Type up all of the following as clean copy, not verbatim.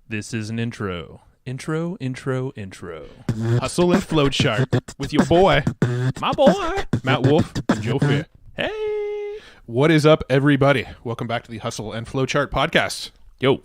This is an intro. Intro. Hustle and Flowchart with your boy, My boy. Matt Wolf and Joe Fair. Hey. What is up, everybody? Welcome back to the Hustle and Flowchart podcast. Yo.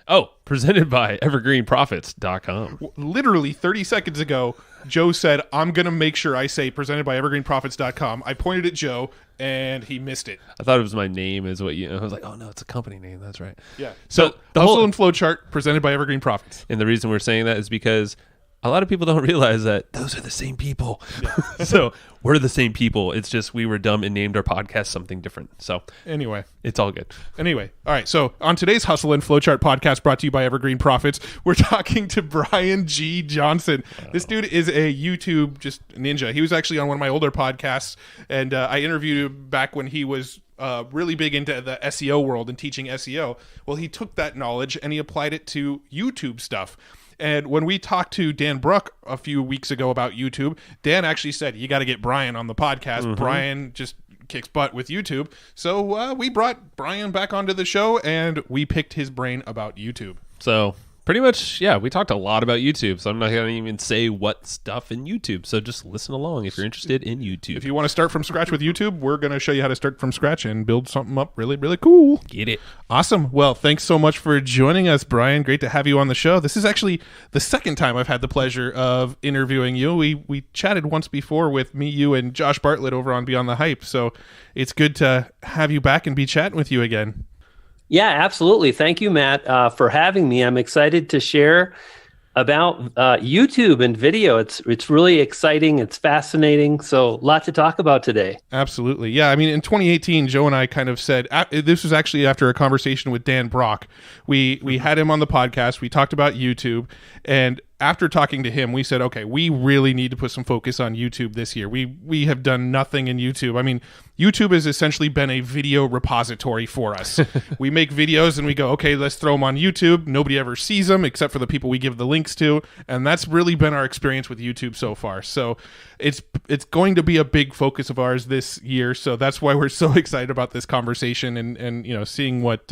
Oh, presented by evergreenprofits.com. Literally 30 seconds ago, Joe said, I'm going to make sure I say presented by evergreenprofits.com. I pointed at Joe, and he missed it. I thought it was my name is what you know. I was like, oh, no, it's a company name. That's right. Yeah. So the Hustle and Flowchart presented by Evergreen Profits. And the reason we're saying that is because a lot of people don't realize that those are the same people. Yeah. So we're the same people. It's just we were dumb and named our podcast something different. So anyway, it's all good. Anyway, all right. So on today's Hustle and Flowchart podcast brought to you by Evergreen Profits, we're talking to Brian G. Johnson. This dude is a YouTube just ninja. He was actually on one of my older podcasts, and I interviewed him back when he was really big into the SEO world and teaching SEO. Well, he took that knowledge and he applied it to YouTube stuff. And when we talked to Dan Bruck a few weeks ago about YouTube, Dan actually said, you got to get Brian on the podcast. Mm-hmm. Brian just kicks butt with YouTube. So we brought Brian back onto the show and we picked his brain about YouTube. So pretty much, yeah, we talked a lot about YouTube. So I'm not going to even say what stuff in YouTube. So just listen along if you're interested in YouTube. If you want to start from scratch with YouTube, we're going to show you how to start from scratch and build something up really, really cool. Get it. Awesome. Well, thanks so much for joining us, Brian. Great to have you on the show. This is actually the second time I've had the pleasure of interviewing you. We chatted once before with me, you, and Josh Bartlett over on Beyond the Hype. So it's good to have you back and be chatting with you again. Yeah, absolutely. Thank you, Matt, for having me. I'm excited to share about YouTube and video. It's really exciting. It's fascinating. So a lot to talk about today. Absolutely. Yeah. I mean, in 2018, Joe and I kind of said, this was actually after a conversation with Dan Brock. We had him on the podcast. We talked about YouTube. And after talking to him, we said, okay, we really need to put some focus on YouTube this year. We have done nothing in YouTube. I mean, YouTube has essentially been a video repository for us. We make videos and we go, okay, let's throw them on YouTube. Nobody ever sees them except for the people we give the links to. And that's really been our experience with YouTube so far. So it's going to be a big focus of ours this year. So that's why we're so excited about this conversation and you know, seeing what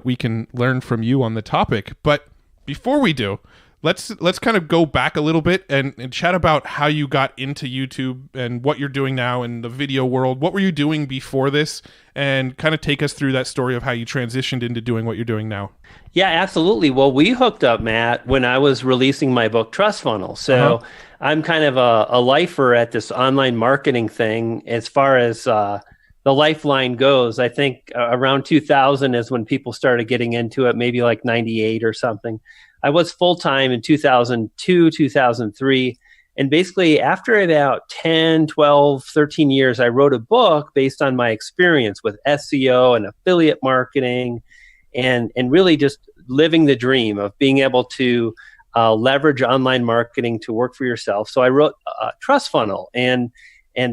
we can learn from you on the topic. But before we do, let's kind of go back a little bit and chat about how you got into YouTube and what you're doing now in the video world. What were you doing before this? And kind of take us through that story of how you transitioned into doing what you're doing now. Yeah, absolutely. Well, we hooked up, Matt, when I was releasing my book, Trust Funnel. So I'm kind of a lifer at this online marketing thing as far as the lifeline goes. I think around 2000 is when people started getting into it, maybe like 98 or something. I was full-time in 2002, 2003. And basically after about 10, 12, 13 years, I wrote a book based on my experience with SEO and affiliate marketing and really just living the dream of being able to leverage online marketing to work for yourself. So I wrote Trust Funnel and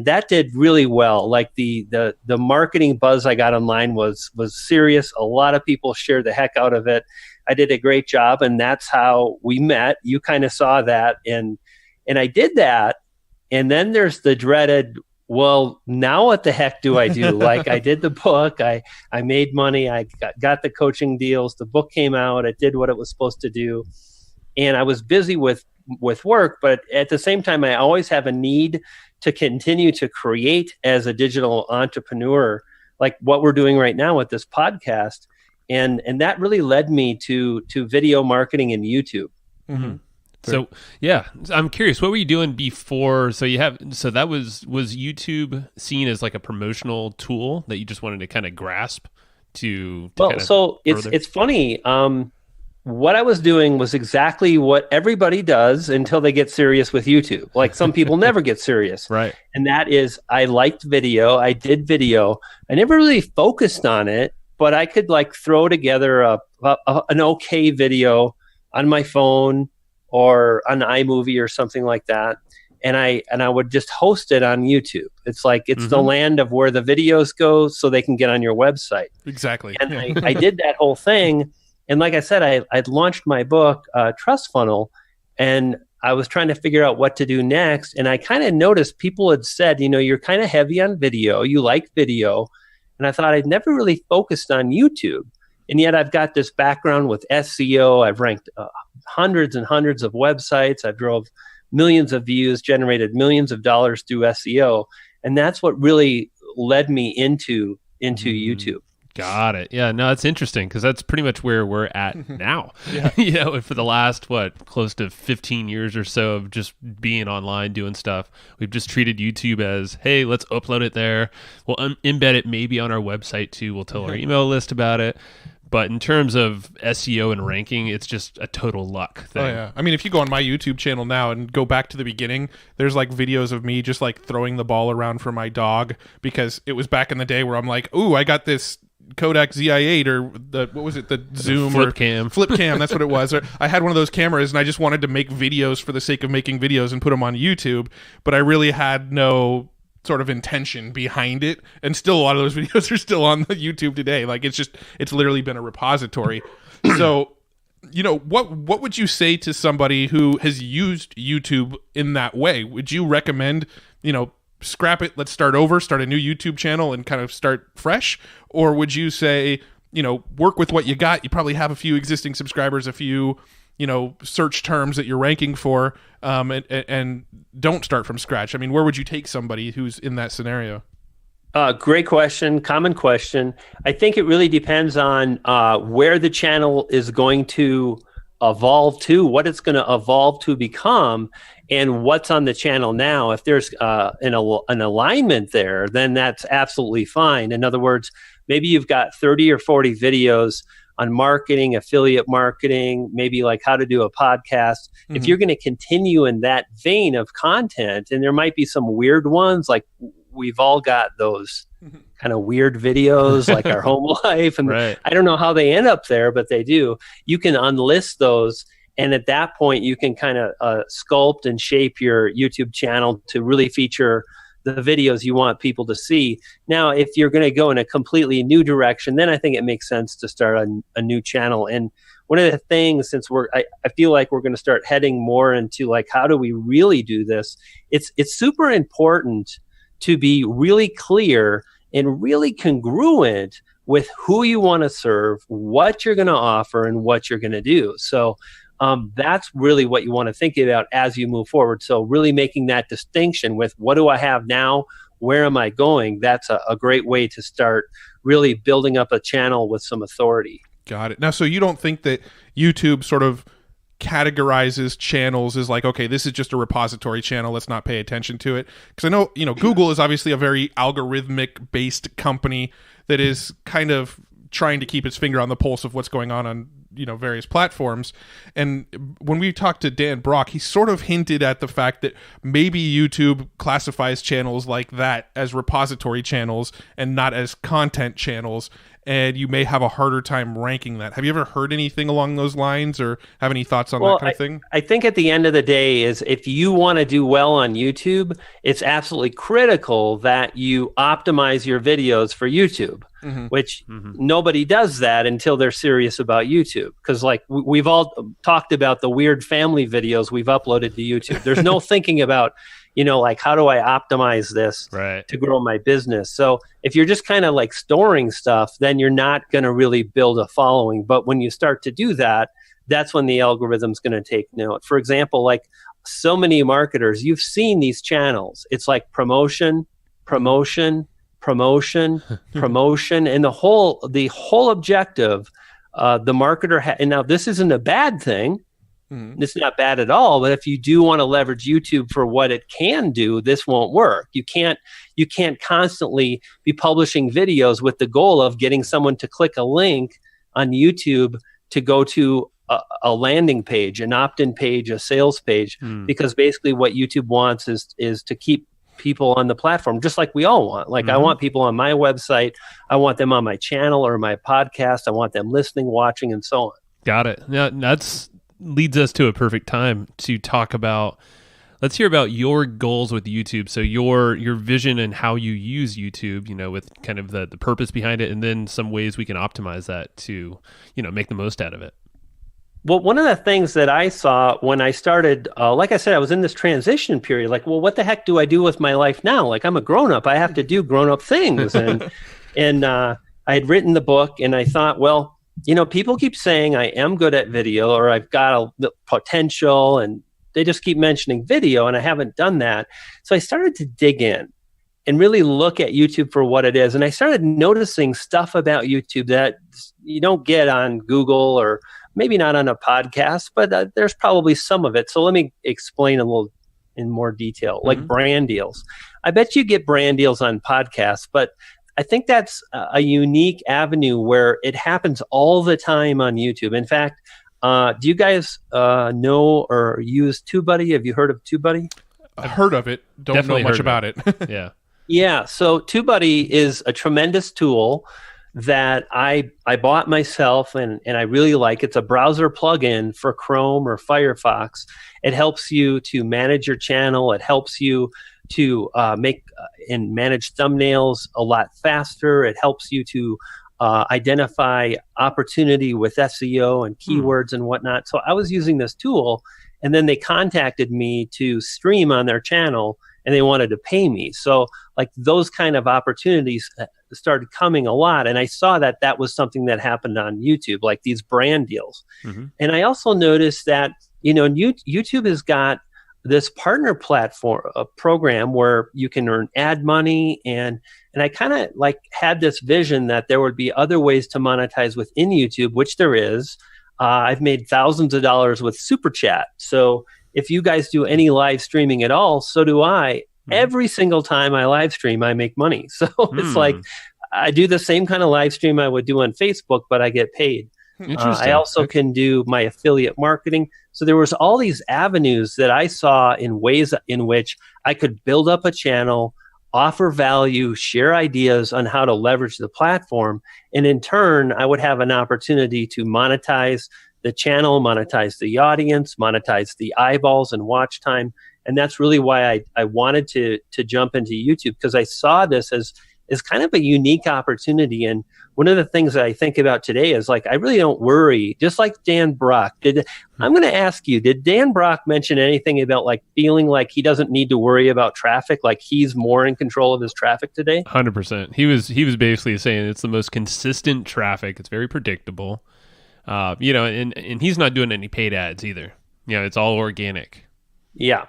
that did really well. Like the marketing buzz I got online was serious. A lot of people shared the heck out of it. I did a great job, and that's how we met. You kind of saw that, and I did that. And then there's the dreaded, well, now what the heck do I do? Like I did the book, I made money, I got the coaching deals, the book came out, it did what it was supposed to do, and I was busy with work, but at the same time, I always have a need to continue to create as a digital entrepreneur, like what we're doing right now with this podcast. And that really led me to video marketing and YouTube. Mm-hmm. So yeah, I'm curious, what were you doing before? So that was YouTube seen as like a promotional tool that you just wanted to kind of grasp to well, so it's funny. What I was doing was exactly what everybody does until they get serious with YouTube. Like some people never get serious. Right. And that is, I liked video. I did video. I never really focused on it, but I could like throw together an okay video on my phone or on iMovie or something like that. And I would just host it on YouTube. It's like, it's the land of where the videos go so they can get on your website. Exactly. And I did that whole thing. And like I said, I'd launched my book, Trust Funnel, and I was trying to figure out what to do next. And I kind of noticed people had said, you know, you're kind of heavy on video. You like video. And I thought I'd never really focused on YouTube. And yet I've got this background with SEO. I've ranked hundreds and hundreds of websites. I've drove millions of views, generated millions of dollars through SEO. And that's what really led me into YouTube. Got it. Yeah, no, it's interesting because that's pretty much where we're at now. For the last, close to 15 years or so of just being online doing stuff, we've just treated YouTube as, hey, let's upload it there. We'll embed it maybe on our website too. We'll tell our email list about it. But in terms of SEO and ranking, it's just a total luck thing. Oh, yeah. I mean, if you go on my YouTube channel now and go back to the beginning, there's like videos of me just like throwing the ball around for my dog because it was back in the day where I'm like, ooh, I got this Kodak ZI8 or the Zoom flip cam. That's what it was. Or I had one of those cameras and I just wanted to make videos for the sake of making videos and put them on YouTube, but I really had no sort of intention behind it, and still a lot of those videos are still on the YouTube today. Like it's literally been a repository. So, what would you say to somebody who has used YouTube in that way? Would you recommend, scrap it, let's start over, start a new YouTube channel and kind of start fresh? Or would you say, work with what you got? You probably have a few existing subscribers, a few, search terms that you're ranking for, and don't start from scratch. I mean, where would you take somebody who's in that scenario? Great question. Common question. I think it really depends on where the channel is going to evolve to, what it's going to evolve to become, and what's on the channel now. If there's an alignment there, then that's absolutely fine. In other words, maybe you've got 30 or 40 videos on marketing, affiliate marketing, maybe like how to do a podcast. Mm-hmm. If you're going to continue in that vein of content, and there might be some weird ones, like we've all got those kind of weird videos, like our home life. And right. I don't know how they end up there, but they do. You can unlist those. And at that point, you can kind of sculpt and shape your YouTube channel to really feature the videos you want people to see. Now, if you're going to go in a completely new direction, then I think it makes sense to start a new channel. And one of the things, since I feel like we're going to start heading more into like, how do we really do this? It's super important to be really clear and really congruent with who you want to serve, what you're going to offer, and what you're going to do. So that's really what you want to think about as you move forward. So really making that distinction with what do I have now? Where am I going? That's a great way to start really building up a channel with some authority. Got it. Now, so you don't think that YouTube sort of categorizes channels as like, okay, this is just a repository channel, let's not pay attention to it? Because I know, Google is obviously a very algorithmic based company that is kind of trying to keep its finger on the pulse of what's going on various platforms. And when we talked to Dan Brock, he sort of hinted at the fact that maybe YouTube classifies channels like that as repository channels and not as content channels, and you may have a harder time ranking that. Have you ever heard anything along those lines or have any thoughts on that kind of thing? I think at the end of the day is if you want to do well on YouTube, it's absolutely critical that you optimize your videos for YouTube, which nobody does that until they're serious about YouTube. Because like we've all talked about the weird family videos we've uploaded to YouTube. There's no thinking about, like how do I optimize this to grow my business? So if you're just kind of like storing stuff, then you're not going to really build a following. But when you start to do that, that's when the algorithm's going to take note. For example, like so many marketers, you've seen these channels. It's like promotion, promotion, promotion, promotion, and the whole objective, the marketer. And now this isn't a bad thing. It's not bad at all, but if you do want to leverage YouTube for what it can do, this won't work. You can't constantly be publishing videos with the goal of getting someone to click a link on YouTube to go to a landing page, an opt-in page, a sales page, because basically what YouTube wants is to keep people on the platform, just like we all want. Like I want people on my website, I want them on my channel or my podcast, I want them listening, watching, and so on. Got it. Yeah, that's leads us to a perfect time to talk about, let's hear about your goals with YouTube. So your vision and how you use YouTube, with kind of the purpose behind it, and then some ways we can optimize that to, make the most out of it. Well, one of the things that I saw when I started, like I said, I was in this transition period, like, well, what the heck do I do with my life now? Like I'm a grown-up, I have to do grown-up things. And I had written the book and I thought, well, people keep saying I am good at video or I've got the potential, and they just keep mentioning video, and I haven't done that. So I started to dig in and really look at YouTube for what it is. And I started noticing stuff about YouTube that you don't get on Google or maybe not on a podcast, but there's probably some of it. So let me explain a little in more detail, like brand deals. I bet you get brand deals on podcasts, but I think that's a unique avenue where it happens all the time on YouTube. In fact, do you guys know or use TubeBuddy? Have you heard of TubeBuddy? I've heard of it. Don't Definitely know much about it. Yeah. Yeah. So TubeBuddy is a tremendous tool that I bought myself and I really like. It's a browser plugin for Chrome or Firefox. It helps you to manage your channel. It helps you to make and manage thumbnails a lot faster. It helps you to identify opportunity with SEO and keywords and whatnot. So I was using this tool, and then they contacted me to stream on their channel, and they wanted to pay me. So like those kind of opportunities started coming a lot. And I saw that that was something that happened on YouTube, like these brand deals. And I also noticed that, YouTube has got this partner platform program where you can earn ad money. And I kind of like had this vision that there would be other ways to monetize within YouTube, which there is. I've made thousands of dollars with Super Chat. So if you guys do any live streaming at all, so do I. Every single time I live stream, I make money. So it's like I do the same kind of live stream I would do on Facebook, but I get paid. I also can do my affiliate marketing. So there was all these avenues that I saw in ways in which I could build up a channel, offer value, share ideas on how to leverage the platform. And in turn, I would have an opportunity to monetize the channel, monetize the audience, monetize the eyeballs and watch time. And that's really why I wanted to jump into YouTube, because I saw this as kind of a unique opportunity. And one of the things that I think about today is like, I really don't worry, just like Dan Brock. I'm going to ask you, did Dan Brock mention anything about like feeling like he doesn't need to worry about traffic, like he's more in control of his traffic today? 100%. He was basically saying it's the most consistent traffic. It's very predictable. And he's not doing any paid ads either. It's all organic. Yeah.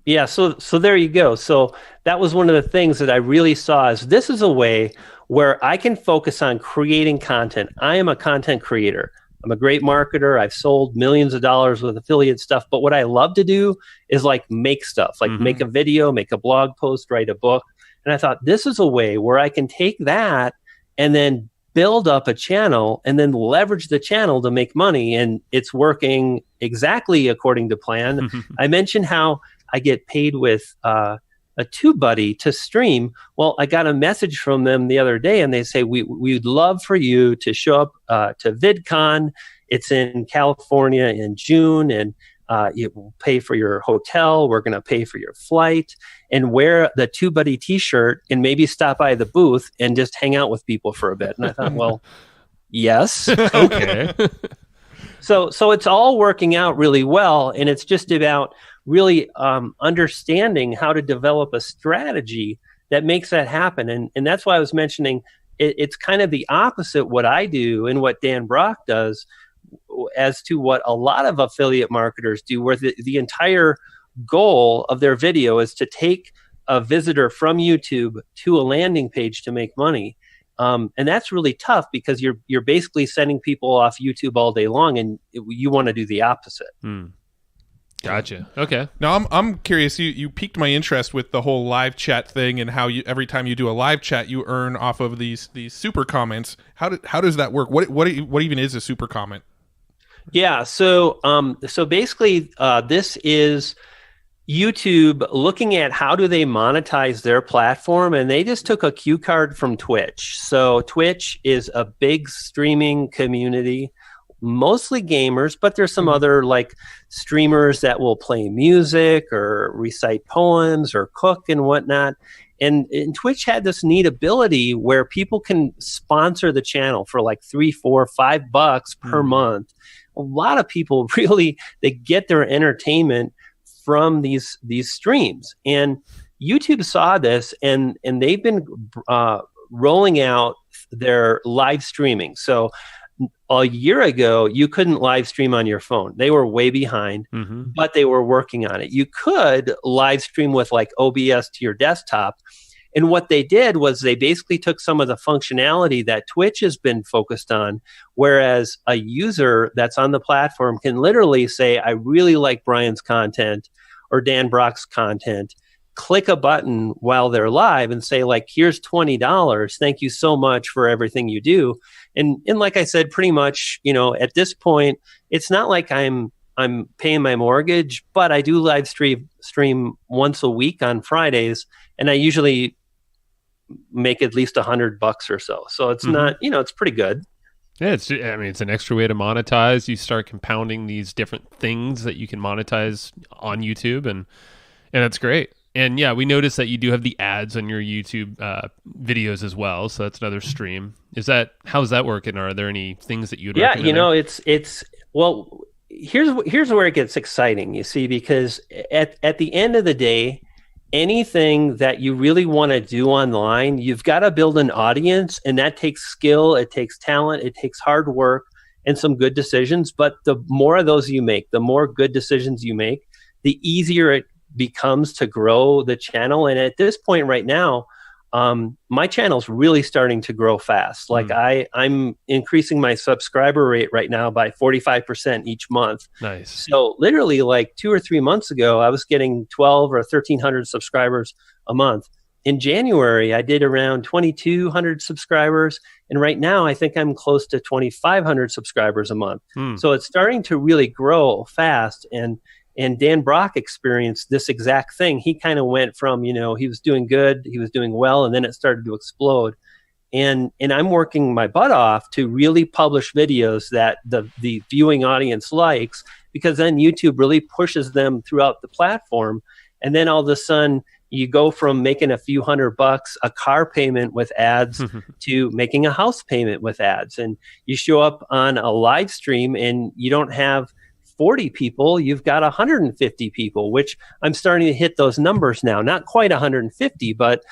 Yeah. So there you go. So that was one of the things that I really saw is this is a way where I can focus on creating content. I am a content creator. I'm a great marketer. I've sold millions of dollars with affiliate stuff. But what I love to do is like make stuff, like make a video, make a blog post, write a book. And I thought this is a way where I can take that and then build up a channel and then leverage the channel to make money. And it's working exactly according to plan. I mentioned how I get paid with a TubeBuddy to stream. Well, I got a message from them the other day, and they say, we'd love for you to show up to VidCon. It's in California in June, and you will pay for your hotel. We're going to pay for your flight, and wear the TubeBuddy t-shirt and maybe stop by the booth and just hang out with people for a bit. And I thought, well, yes. Okay. So it's all working out really well, and it's just about really understanding how to develop a strategy that makes that happen. And that's why I was mentioning it's kind of the opposite what I do and what Dan Brock does as to what a lot of affiliate marketers do, where the entire goal of their video is to take a visitor from YouTube to a landing page to make money. And that's really tough because you're basically sending people off YouTube all day long, and you want to do the opposite. Gotcha. Okay. Now I'm curious. You piqued my interest with the whole live chat thing and how every time you do a live chat you earn off of these super comments. How does that work? What even is a super comment? Yeah. So basically, this is YouTube looking at how do they monetize their platform, and they just took a cue card from Twitch. So Twitch is a big streaming community, mostly gamers, but there's some other like streamers that will play music or recite poems or cook and whatnot. And Twitch had this neat ability where people can sponsor the channel for like $3, $4, $5 per month. A lot of people really, they get their entertainment from these streams. And YouTube saw this, and they've been rolling out their live streaming. So a year ago, you couldn't live stream on your phone. They were way behind, but they were working on it. You could live stream with like OBS to your desktop. And what they did was they basically took some of the functionality that Twitch has been focused on, whereas a user that's on the platform can literally say, I really like Brian's content or Dan Brock's content, click a button while they're live and say, like, here's $20. Thank you so much for everything you do. And like I said, pretty much, at this point, it's not like I'm paying my mortgage, but I do live stream once a week on Fridays, and I usually make at least $100 or so. So it's not, it's pretty good. Yeah, it's an extra way to monetize. You start compounding these different things that you can monetize on YouTube, and that's great. And yeah, we noticed that you do have the ads on your YouTube videos as well. So that's another stream. How's that working? Are there any things that you'd recommend? Well, here's where it gets exciting, you see, because at the end of the day, anything that you really want to do online, you've got to build an audience, and that takes skill, it takes talent, it takes hard work and some good decisions. But the more of those you make, the more good decisions you make, the easier it becomes to grow the channel. And at this point right now, my channel's really starting to grow fast. Like I'm increasing my subscriber rate right now by 45% each month. Nice. So literally like 2 or 3 months ago, I was getting 12 or 1,300 subscribers a month. In January, I did around 2,200 subscribers. And right now, I think I'm close to 2,500 subscribers a month. So it's starting to really grow fast. And Dan Brock experienced this exact thing. He kind of went from, he was doing good, he was doing well, and then it started to explode. And I'm working my butt off to really publish videos that the viewing audience likes, because then YouTube really pushes them throughout the platform. And then all of a sudden, you go from making a few $100, a car payment with ads, to making a house payment with ads. And you show up on a live stream and you don't have 40 people, you've got 150 people, which I'm starting to hit those numbers now. Not quite 150, but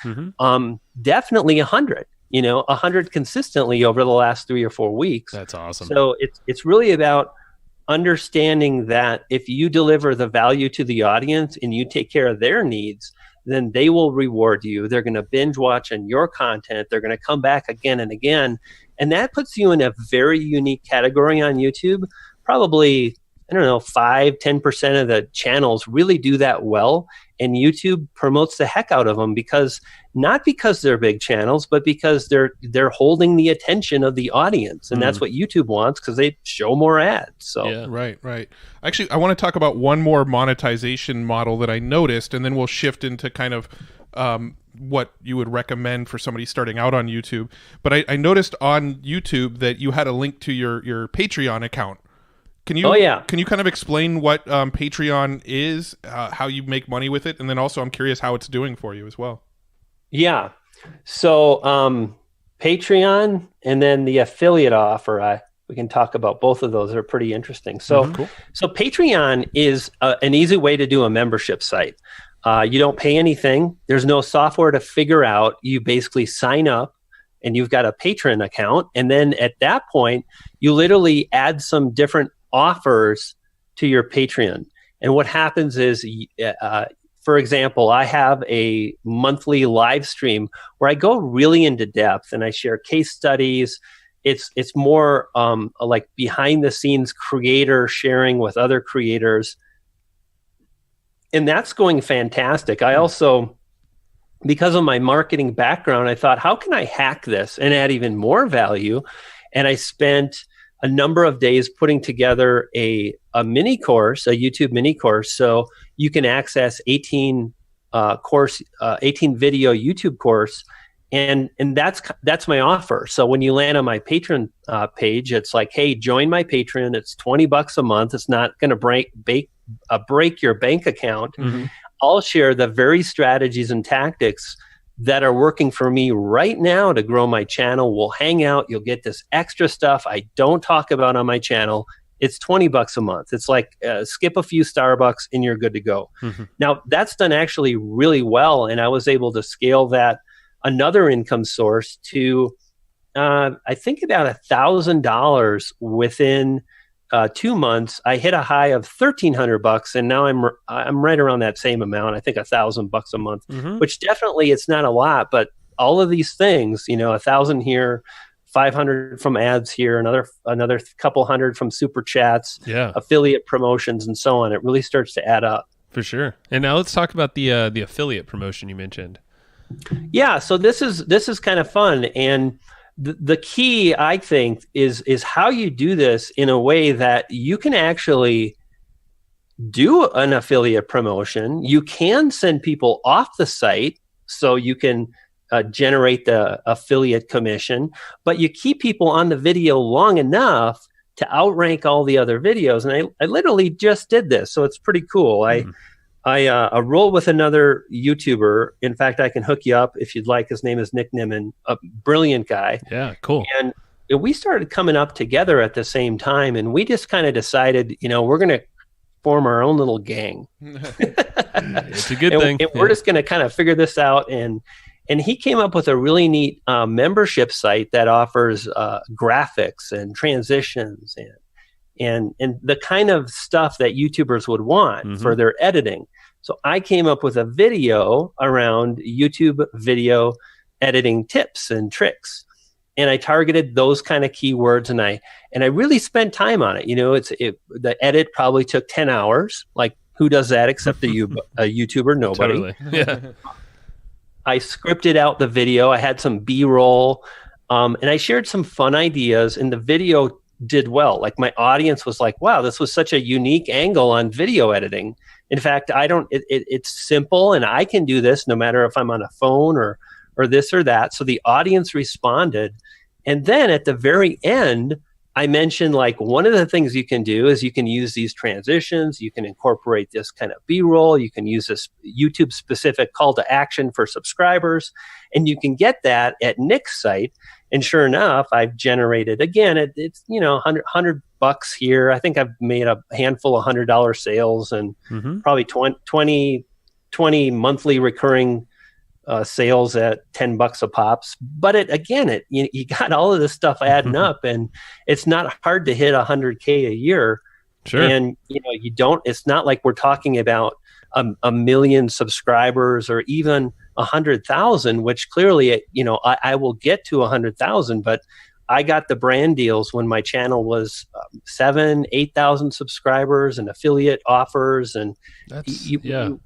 definitely 100. 100 consistently over the last 3 or 4 weeks. That's awesome. So it's really about understanding that if you deliver the value to the audience and you take care of their needs, then they will reward you. They're going to binge watch on your content. They're going to come back again and again. And that puts you in a very unique category on YouTube. Probably, 5-10% of the channels really do that well, and YouTube promotes the heck out of them not because they're big channels, but because they're holding the attention of the audience, and that's what YouTube wants, because they show more ads. So yeah. Right. Actually, I want to talk about one more monetization model that I noticed, and then we'll shift into kind of what you would recommend for somebody starting out on YouTube. But I noticed on YouTube that you had a link to your Patreon account. Can you kind of explain what Patreon is, how you make money with it, and then also I'm curious how it's doing for you as well? Yeah. So Patreon and then the affiliate offer, we can talk about both of those. They're pretty interesting. So, cool. So Patreon is an easy way to do a membership site. You don't pay anything. There's no software to figure out. You basically sign up, and you've got a Patreon account. And then at that point, you literally add some different offers to your Patreon. And what happens is, for example, I have a monthly live stream where I go really into depth and I share case studies. It's more like behind the scenes creator sharing with other creators. And that's going fantastic. I also, because of my marketing background, I thought, how can I hack this and add even more value? And I spent a number of days putting together a mini course, a YouTube mini course, so you can access 18 video YouTube course, and that's my offer. So when you land on my Patreon page, it's like, hey, join my Patreon. It's $20 a month. It's not going to break your bank account. I'll share the very strategies and tactics that are working for me right now to grow my channel. We'll hang out. You'll get this extra stuff I don't talk about on my channel. It's $20 a month. It's like skip a few Starbucks and you're good to go. Now, that's done actually really well, and I was able to scale that another income source to I think about $1,000 within 2 months. I hit a high of $1,300, and now I'm right around that same amount. I think $1,000 a month, which definitely it's not a lot, but all of these things, 1,000 here, 500 from ads here, another couple hundred from super chats, affiliate promotions, and so on. It really starts to add up. For sure. And now let's talk about the affiliate promotion you mentioned. Yeah, so this is kind of fun, and the key, I think, is how you do this in a way that you can actually do an affiliate promotion. You can send people off the site, so you can generate the affiliate commission, but you keep people on the video long enough to outrank all the other videos. And I literally just did this, so it's pretty cool. I roll with another YouTuber. In fact, I can hook you up if you'd like. His name is Nick Nimmin, a brilliant guy. Yeah, cool. And we started coming up together at the same time, and we just kind of decided, we're going to form our own little gang. It's a good thing. And we're just going to kind of figure this out. And he came up with a really neat membership site that offers graphics and transitions and the kind of stuff that YouTubers would want for their editing. So I came up with a video around YouTube video editing tips and tricks. And I targeted those kind of keywords, and I really spent time on it. The edit probably took 10 hours. Like, who does that except a YouTuber? Nobody. Totally. Yeah. I scripted out the video. I had some B-roll, and I shared some fun ideas, and the video did well. Like, my audience was like, wow, this was such a unique angle on video editing. In fact, it's simple, and I can do this no matter if I'm on a phone or this or that. So the audience responded. And then at the very end, I mentioned, like, one of the things you can do is you can use these transitions. You can incorporate this kind of B-roll. You can use this YouTube specific call to action for subscribers, and you can get that at Nick's site. And sure enough, I've generated, again, it's $100 here. I think I've made a handful of $100 sales and probably 20 monthly recurring sales at $10 a pops. But you got all of this stuff adding up, and it's not hard to hit 100K a year. Sure. And it's not like we're talking about a million subscribers or even 100,000, which clearly, I will get to 100,000, but I got the brand deals when my channel was 7,000, 8,000 subscribers and affiliate offers. And you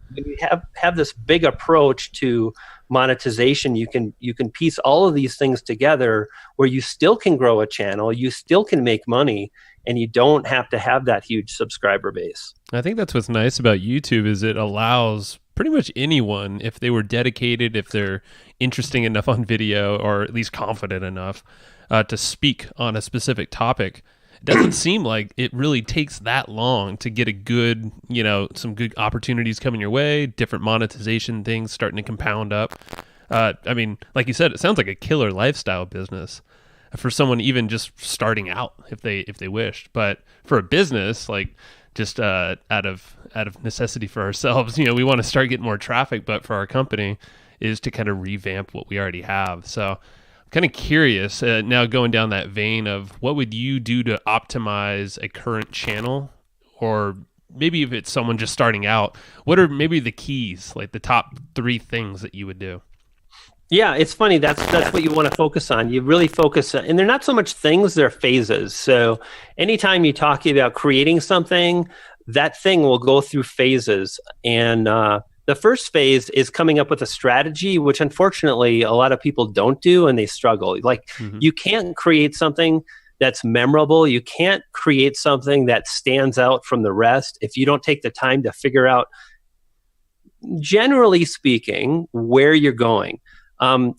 have this big approach to monetization. You can piece all of these things together where you still can grow a channel, you still can make money, and you don't have to have that huge subscriber base. I think that's what's nice about YouTube is it allows pretty much anyone, if they were dedicated, if they're interesting enough on video, or at least confident enough to speak on a specific topic. It doesn't seem like it really takes that long to get a good, some good opportunities coming your way, different monetization things starting to compound up. Like you said, it sounds like a killer lifestyle business for someone even just starting out if they wished. But for a business, like just out of necessity for ourselves, we want to start getting more traffic, but for our company is to kind of revamp what we already have. So I'm kind of curious now, going down that vein of what would you do to optimize a current channel, or maybe if it's someone just starting out, what are maybe the keys, like the top 3 things that you would do? Yeah, it's funny. That's what you want to focus on. You really focus on, and they're not so much things, they're phases. So anytime you talk about creating something, that thing will go through phases. And the first phase is coming up with a strategy, which unfortunately a lot of people don't do, and they struggle. Like, you can't create something that's memorable. You can't create something that stands out from the rest if you don't take the time to figure out, generally speaking, where you're going.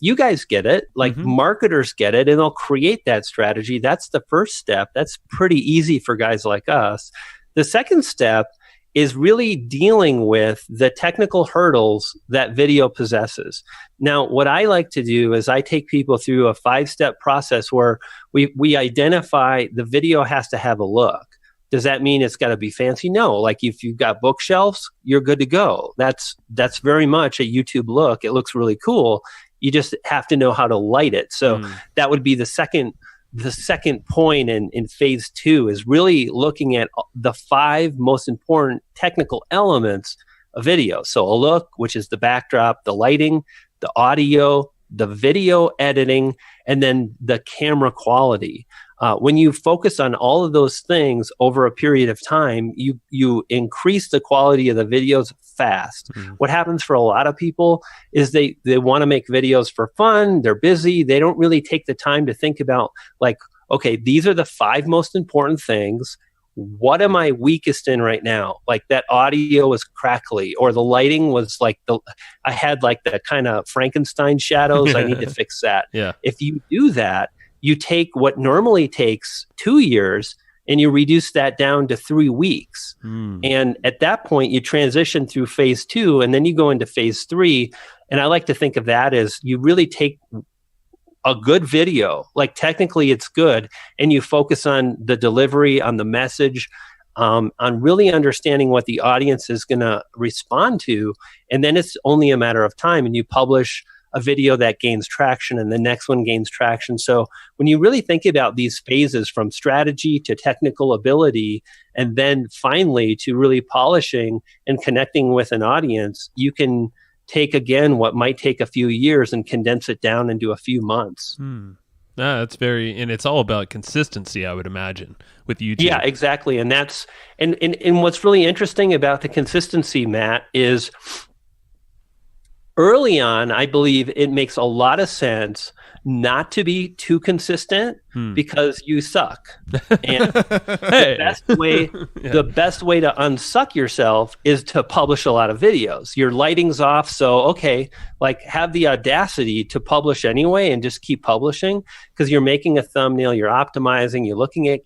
You guys get it, like marketers get it, and they'll create that strategy. That's the first step. That's pretty easy for guys like us. The second step is really dealing with the technical hurdles that video possesses. Now, what I like to do is I take people through a 5-step process where we identify the video has to have a look. Does that mean it's got to be fancy? No. Like, if you've got bookshelves, you're good to go. That's very much a YouTube look. It looks really cool. You just have to know how to light it. So that would be the second point in phase 2 is really looking at the 5 most important technical elements of video. So a look, which is the backdrop, the lighting, the audio, the video editing, and then the camera quality. When you focus on all of those things over a period of time, you increase the quality of the videos fast. What happens for a lot of people is they want to make videos for fun. They're busy. They don't really take the time to think about, like, okay, these are the 5 most important things. What am I weakest in right now? Like that audio was crackly, or the lighting was like I had like the kind of Frankenstein shadows. I need to fix that. Yeah. If you do that, you take what normally takes 2 years and you reduce that down to 3 weeks. And at that point, you transition through phase 2, and then you go into phase 3. And I like to think of that as you really take a good video, like technically it's good, and you focus on the delivery, on the message, on really understanding what the audience is going to respond to. And then it's only a matter of time, and you publish a video that gains traction, and the next one gains traction. So when you really think about these phases from strategy to technical ability, and then finally to really polishing and connecting with an audience, you can take again what might take a few years and condense it down into a few months. That's and it's all about consistency, I would imagine, with YouTube. Yeah, exactly. And that's and what's really interesting about the consistency, Matt, is early on, I believe it makes a lot of sense not to be too consistent because you suck. And the best way to unsuck yourself is to publish a lot of videos. Your lighting's off, so okay, like have the audacity to publish anyway and just keep publishing, because you're making a thumbnail, you're optimizing,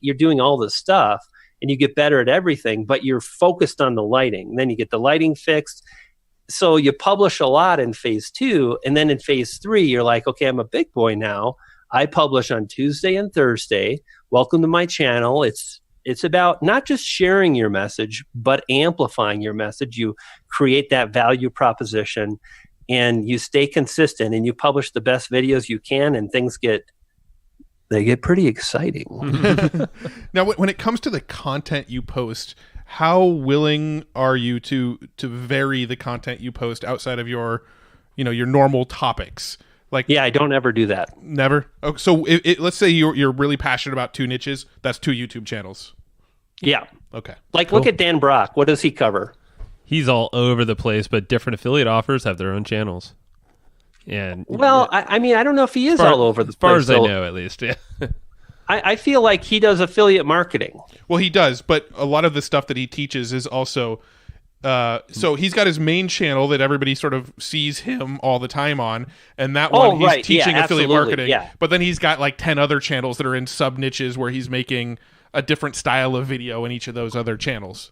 you're doing all this stuff, and you get better at everything, but you're focused on the lighting. And then you get the lighting fixed. So you publish a lot in phase 2, and then in phase 3, you're like, okay, I'm a big boy now. I publish on Tuesday and Thursday. Welcome to my channel. It's about not just sharing your message, but amplifying your message. You create that value proposition, and you stay consistent, and you publish the best videos you can, and things get pretty exciting. Now, when it comes to the content you post, how willing are you to vary the content you post outside of your normal topics? Like, yeah, I don't ever do that. Never. Oh, so let's say you're really passionate about 2 niches. That's 2 YouTube channels. Yeah. Okay. Like, cool. Look at Dan Brock. What does he cover? He's all over the place, but different affiliate offers have their own channels. And I mean, I don't know if he is all over the place. As far as I know, at least. Yeah. I feel like he does affiliate marketing. Well, he does, but a lot of the stuff that he teaches is also so he's got his main channel that everybody sort of sees him all the time on, and that one he's teaching affiliate marketing. Yeah. But then he's got like 10 other channels that are in sub niches where he's making a different style of video in each of those other channels.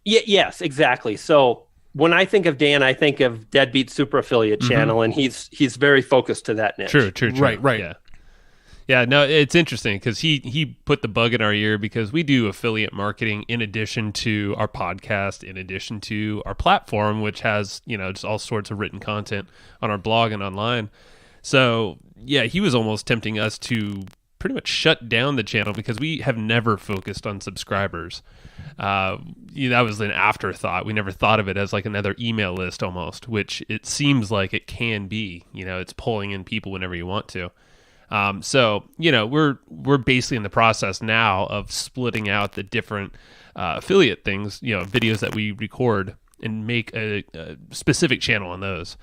Yes, exactly. So when I think of Dan, I think of Deadbeat Super Affiliate channel, and he's very focused to that niche. True. Right. Yeah. Yeah, no, it's interesting because he put the bug in our ear because we do affiliate marketing in addition to our podcast, in addition to our platform, which has, just all sorts of written content on our blog and online. So, yeah, he was almost tempting us to pretty much shut down the channel because we have never focused on subscribers. That was an afterthought. We never thought of it as like another email list almost, which it seems like it can be. It's pulling in people whenever you want to. So, we're basically in the process now of splitting out the different affiliate things, videos that we record and make a specific channel on those.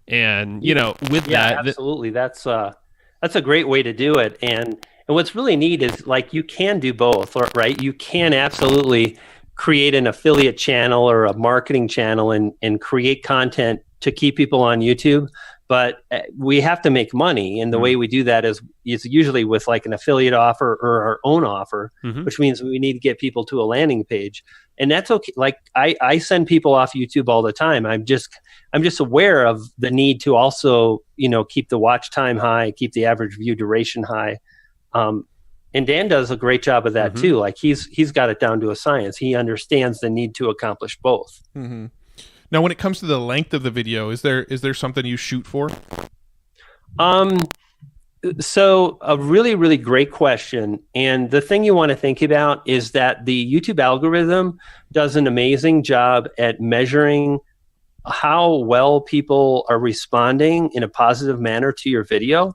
And, with that... absolutely. That's a great way to do it. And what's really neat is like you can do both, right? You can absolutely create an affiliate channel or a marketing channel and create content to keep people on YouTube. But we have to make money, and the way we do that is usually with like an affiliate offer or our own offer, which means we need to get people to a landing page, and that's okay. Like I send people off YouTube all the time. I'm just aware of the need to also keep the watch time high, keep the average view duration high, and Dan does a great job of that too. Like he's got it down to a science. He understands the need to accomplish both. Now, when it comes to the length of the video, is there something you shoot for? Um, so a really, really great question. And the thing you want to think about is that the YouTube algorithm does an amazing job at measuring how well people are responding in a positive manner to your video,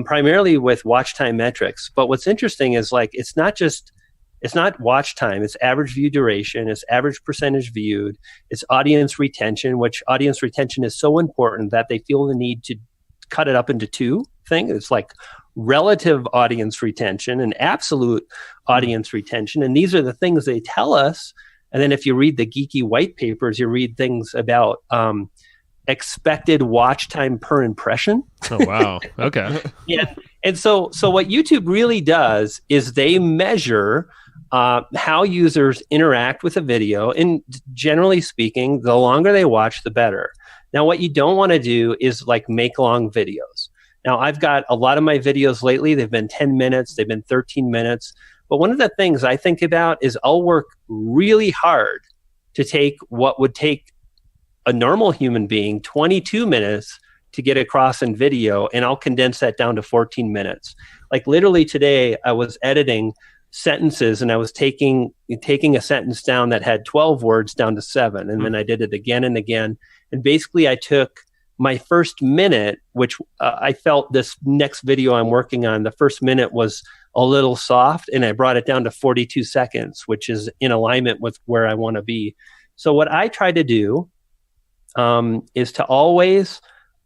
primarily with watch time metrics. But what's interesting is like it's not watch time, it's average view duration, it's average percentage viewed, it's audience retention, which audience retention is so important that they feel the need to cut it up into two things. It's like relative audience retention and absolute audience retention. And these are the things they tell us. And then if you read the geeky white papers, you read things about expected watch time per impression. Oh, wow. Okay. Yeah. And so what YouTube really does is they measure how users interact with a video. And generally speaking, the longer they watch, the better. Now, what you don't want to do is like make long videos. Now, I've got a lot of my videos lately, they've been 10 minutes, they've been 13 minutes. But one of the things I think about is I'll work really hard to take what would take a normal human being 22 minutes to get across in video, and I'll condense that down to 14 minutes. Like literally today, I was editing sentences and I was taking a sentence down that had 12 words down to 7. And then I did it again and again. And basically I took my first minute, which I felt this next video I'm working on, the first minute was a little soft, and I brought it down to 42 seconds, which is in alignment with where I want to be. So what I try to do is to always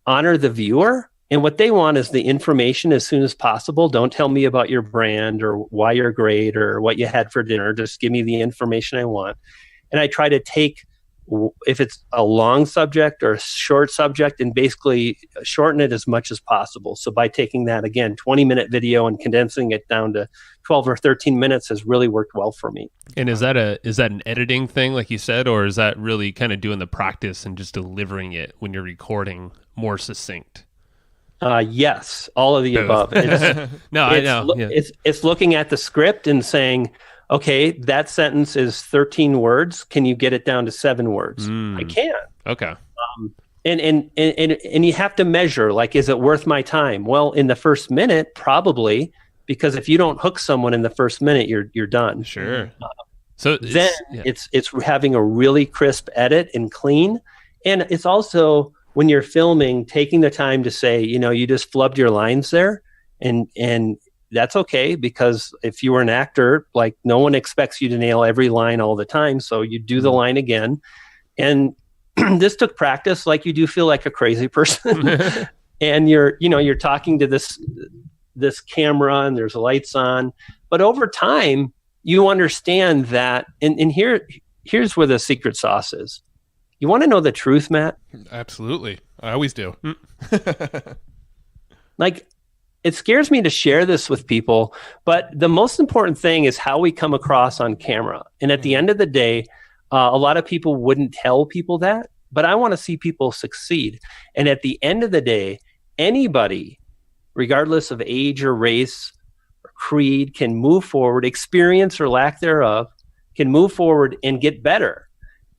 honor the viewer. And what they want is the information as soon as possible. Don't tell me about your brand or why you're great or what you had for dinner. Just give me the information I want. And I try to take, if it's a long subject or a short subject, and basically shorten it as much as possible. So by taking that, again, 20-minute video and condensing it down to 12 or 13 minutes has really worked well for me. And is that an editing thing, like you said, or is that really kind of doing the practice and just delivering it when you're recording more succinct? Yes, all of the above. I know. Yeah. It's looking at the script and saying, okay, that sentence is 13 words. Can you get it down to 7 words? I can. Okay. And you have to measure, like, is it worth my time? Well, in the first minute, probably, because if you don't hook someone in the first minute, you're done. Sure. It's having a really crisp edit and clean. And it's also, when you're filming, taking the time to say, you just flubbed your lines there, and that's okay, because if you were an actor, like, no one expects you to nail every line all the time. So you do the line again. And this took practice. Like, you do feel like a crazy person and you're talking to this camera and there's lights on, but over time you understand that. And here's where the secret sauce is. You want to know the truth, Matt? Absolutely. I always do. Like, it scares me to share this with people, but the most important thing is how we come across on camera. And at the end of the day, a lot of people wouldn't tell people that, but I want to see people succeed. And at the end of the day, anybody, regardless of age or race or creed, can move forward, experience or lack thereof, can move forward and get better.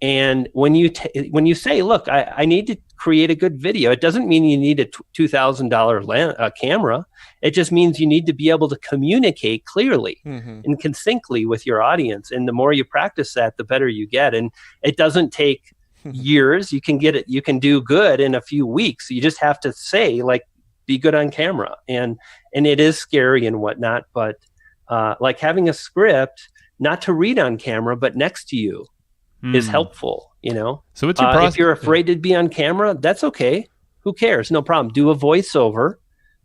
And when you say, look, I need to create a good video, it doesn't mean you need a $2,000 camera. It just means you need to be able to communicate clearly and concisely with your audience. And the more you practice that, the better you get. And it doesn't take years. You can get it. You can do good in a few weeks. You just have to say, like, be good on camera. And it is scary and whatnot, but like having a script, not to read on camera, but next to you, is helpful, So what's your process? If you're afraid to be on camera, that's okay. Who cares? No problem. Do a voiceover,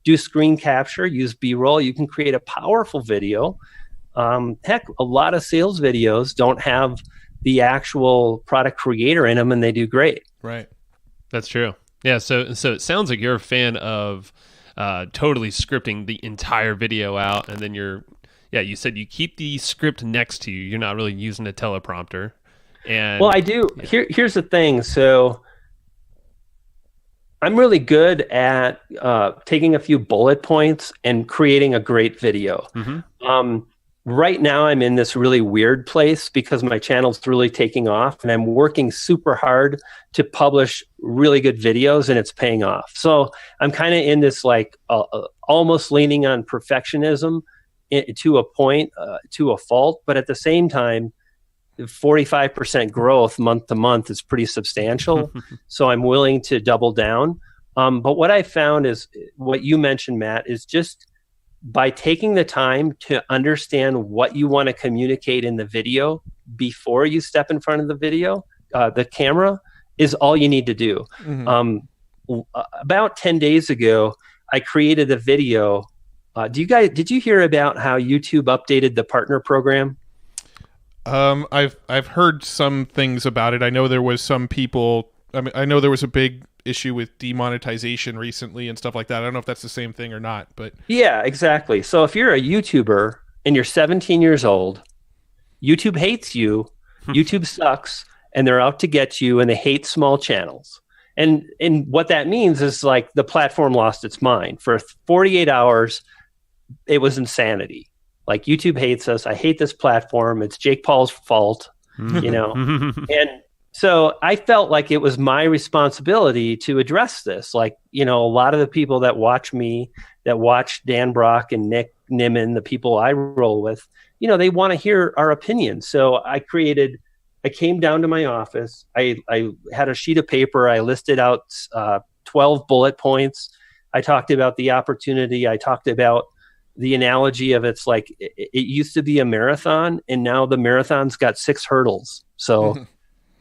do screen capture, use B-roll. You can create a powerful video. Heck, a lot of sales videos don't have the actual product creator in them, and they do great. Right. That's true. Yeah. So it sounds like you're a fan of totally scripting the entire video out, and then you said you keep the script next to you. You're not really using a teleprompter. Well, I do. Yeah. Here's the thing. So I'm really good at taking a few bullet points and creating a great video. right now I'm in this really weird place because my channel's really taking off and I'm working super hard to publish really good videos and it's paying off. So I'm kind of in this like almost leaning on perfectionism to a point, to a fault, but at the same time, 45% growth month to month is pretty substantial. So I'm willing to double down. But what I found is what you mentioned, Matt, is just by taking the time to understand what you want to communicate in the video before you step in front of the camera is all you need to do. About 10 days ago, I created a video. Did you hear about how YouTube updated the partner program? I've heard some things about it. I know there was some people. I know there was a big issue with demonetization recently and stuff like that. I don't know if that's the same thing or not, but yeah, exactly. So if you're a YouTuber and you're 17 years old, YouTube hates you. YouTube sucks, and they're out to get you, and they hate small channels. And what that means is like the platform lost its mind for 48 hours. It was insanity. Like YouTube hates us. I hate this platform. It's Jake Paul's fault, you know? And so I felt like it was my responsibility to address this. Like, you know, a lot of the people that watch me, that watch Dan Brock and Nick Nimmin, the people I roll with, you know, they want to hear our opinions. So I came down to my office. I had a sheet of paper. I listed out 12 bullet points. I talked about the opportunity. I talked about the analogy of it's like it used to be a marathon and now the marathon's got 6 hurdles. So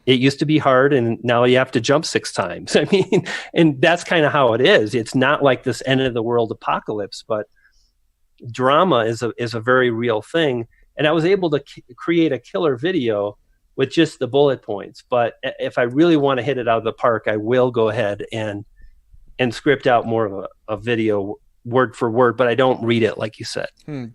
it used to be hard and now you have to jump 6 times. I mean, and that's kind of how it is. It's not like this end of the world apocalypse, but drama is a very real thing. And I was able to create a killer video with just the bullet points. But if I really want to hit it out of the park, I will go ahead and script out more of a video word for word, but I don't read it like you said.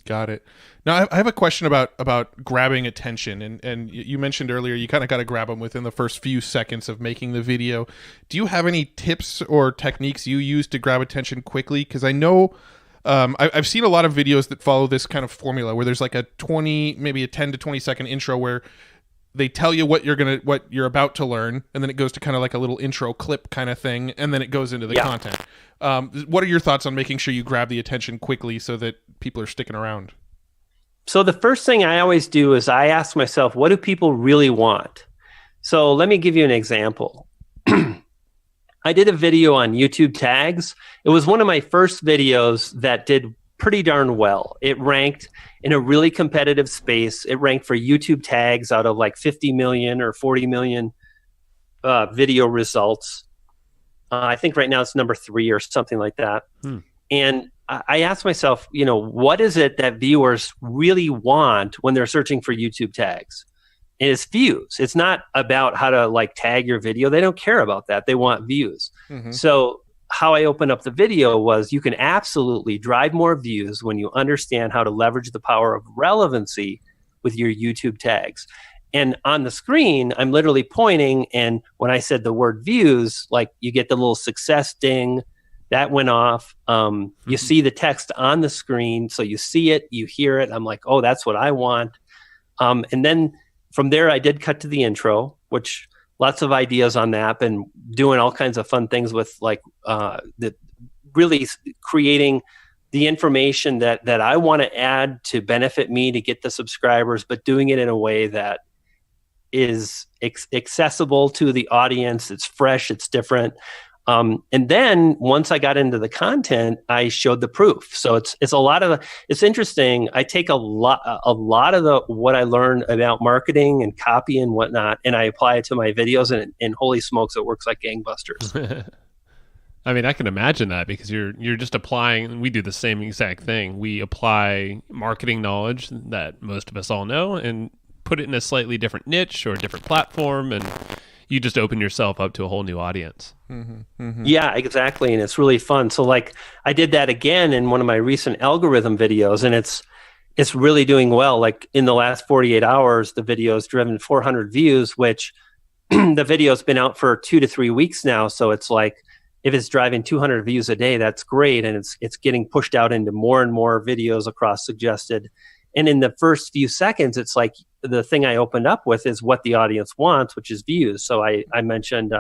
Got it. Now I have a question about grabbing attention, and you mentioned earlier you kind of got to grab them within the first few seconds of making the video. Do you have any tips or techniques you use to grab attention quickly? Because I know I've seen a lot of videos that follow this kind of formula where there's like maybe a 10 to 20 second intro where they tell you what you're about to learn, and then it goes to kind of like a little intro clip kind of thing, and then it goes into the content. What are your thoughts on making sure you grab the attention quickly so that people are sticking around? So the first thing I always do is I ask myself, what do people really want? So let me give you an example. I did a video on YouTube tags. It was one of my first videos that did pretty darn well. It ranked in a really competitive space. It ranked for YouTube tags out of like 50 million or 40 million video results. I think right now it's number 3 or something like that. And I asked myself, you know, what is it that viewers really want when they're searching for YouTube tags? And it's views. It's not about how to like tag your video. They don't care about that. They want views. So how I opened up the video was you can absolutely drive more views when you understand how to leverage the power of relevancy with your YouTube tags. And on the screen, I'm literally pointing, and when I said the word views, like you get the little success ding, that went off. You see the text on the screen, so you see it, you hear it. I'm like, oh, that's what I want. And then from there, I did cut to the intro, which lots of ideas on that, and doing all kinds of fun things with like really creating the information that I want to add to benefit me to get the subscribers, but doing it in a way that is accessible to the audience. It's fresh, it's different. And then once I got into the content, I showed the proof. So it's a lot of it's interesting. I take a lot of what I learned about marketing and copy and whatnot, and I apply it to my videos, and holy smokes, it works like gangbusters. I mean, I can imagine that because you're just applying. We do the same exact thing. We apply marketing knowledge that most of us all know and put it in a slightly different niche or a different platform, and you just open yourself up to a whole new audience. Yeah, exactly. And it's really fun. So like I did that again in one of my recent algorithm videos, and it's really doing well. Like in the last 48 hours, the video's driven 400 views, which the video's been out for 2 to 3 weeks now. So it's like, if it's driving 200 views a day, that's great. And it's getting pushed out into more and more videos across suggested. And in the first few seconds, it's like the thing I opened up with is what the audience wants, which is views. So I mentioned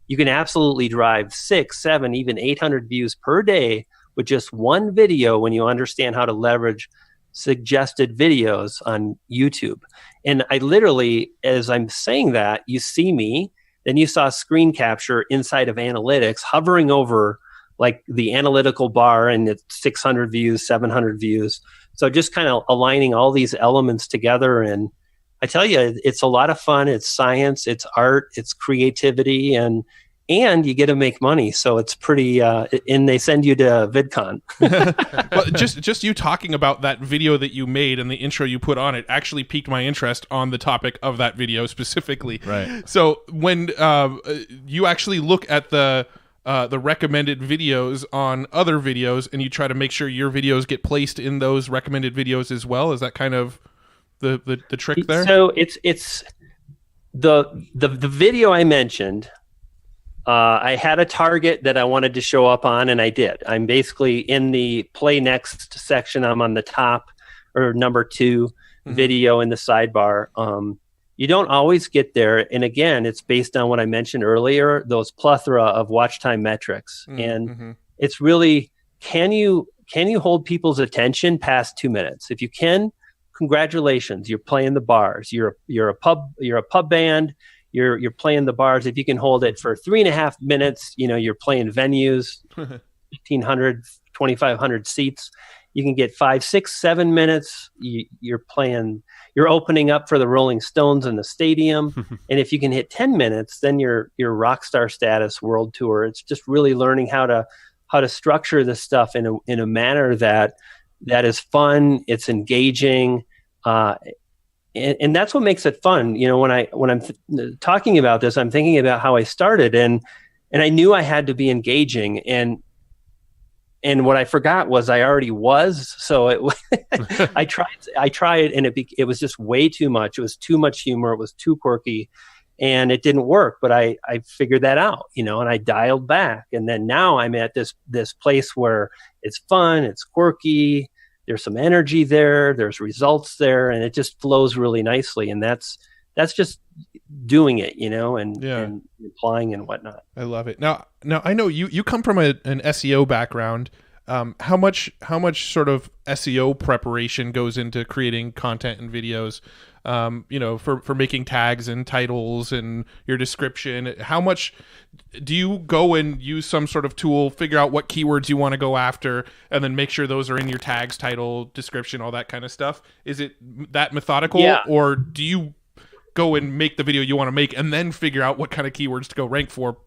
you can absolutely drive 6, 7, even 800 views per day with just one video when you understand how to leverage suggested videos on YouTube. And I literally, as I'm saying that, you see me, then you saw screen capture inside of analytics hovering over like the analytical bar, and it's 600 views, 700 views. So just kind of aligning all these elements together. And I tell you, it's a lot of fun. It's science, it's art, it's creativity, and you get to make money. So it's pretty, and they send you to VidCon. Well, just you talking about that video that you made and the intro you put on it actually piqued my interest on the topic of that video specifically. Right. So when you actually look at the recommended videos on other videos and you try to make sure your videos get placed in those recommended videos as well, is that kind of the trick there? So it's the video I mentioned. I had a target that I wanted to show up on, and I did. I'm basically in the play next section. I'm on the top or number 2 video in the sidebar. You don't always get there. And again, it's based on what I mentioned earlier, those plethora of watch time metrics. And it's really, can you hold people's attention past 2 minutes? If you can, congratulations, you're playing the bars. You're a pub band. You're playing the bars. If you can hold it for 3.5 minutes, you're playing venues, 1,500, 2,500 seats. You can get 5, 6, 7 minutes. You're opening up for the Rolling Stones in the stadium. And if you can hit 10 minutes, then you're rock star status world tour. It's just really learning how to structure this stuff in a manner that is fun. It's engaging. And that's what makes it fun. When I'm talking about this, I'm thinking about how I started, and I knew I had to be engaging, and what I forgot was I already was. So I tried, and it was just way too much. It was too much humor. It was too quirky, and it didn't work. But I figured that out, and I dialed back, and then now I'm at this place where it's fun, it's quirky. There's some energy there. There's results there, and it just flows really nicely. And that's just doing it, and applying and whatnot. I love it. Now I know you come from an SEO background. How much sort of SEO preparation goes into creating content and videos? For making tags and titles and your description. How much do you go and use some sort of tool, figure out what keywords you want to go after, and then make sure those are in your tags, title, description, all that kind of stuff? Is it that methodical, or do you go and make the video you want to make and then figure out what kind of keywords to go rank for?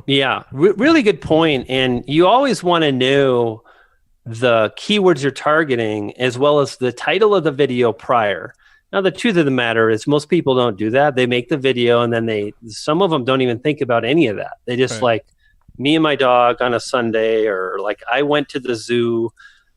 Yeah, really good point. And you always want to know the keywords you're targeting as well as the title of the video prior. Now, the truth of the matter is most people don't do that. They make the video and then some of them don't even think about any of that. They just like me and my dog on a Sunday, or like I went to the zoo.